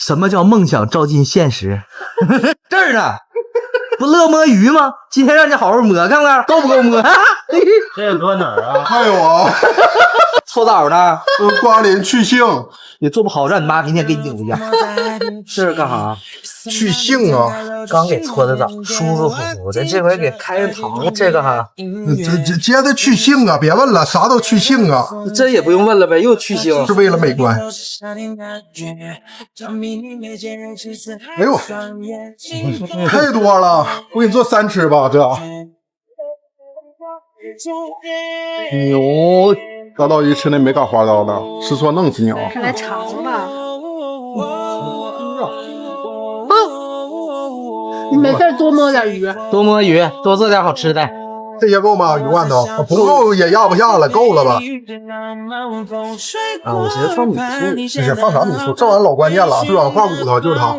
什么叫梦想照进现实？这儿呢，不乐摸鱼吗？今天让你好好摸，看不看？够不够摸？这搁哪儿啊？还有啊，搓澡呢？刮脸去腥，你做不好，让你妈明天给你丢去。这是干啥？去腥啊！刚给搓的澡，舒舒服服的，这回给开上糖，这个哈，接着去腥啊！别问了，啥都去腥啊！这也不用问了呗，又去腥，是为了美观。哎呦，太多了，我给你做3吃吧，这牛。大刀鱼吃那没搞花刀的，吃错弄死你啊！看来尝了。你没事多摸点鱼，多摸鱼，多做点好吃的。这些够吗？鱼罐头不够也压不下了，够了吧？啊，我寻思放米醋，这是放啥米醋？这玩意儿老关键了，软化骨头就是它。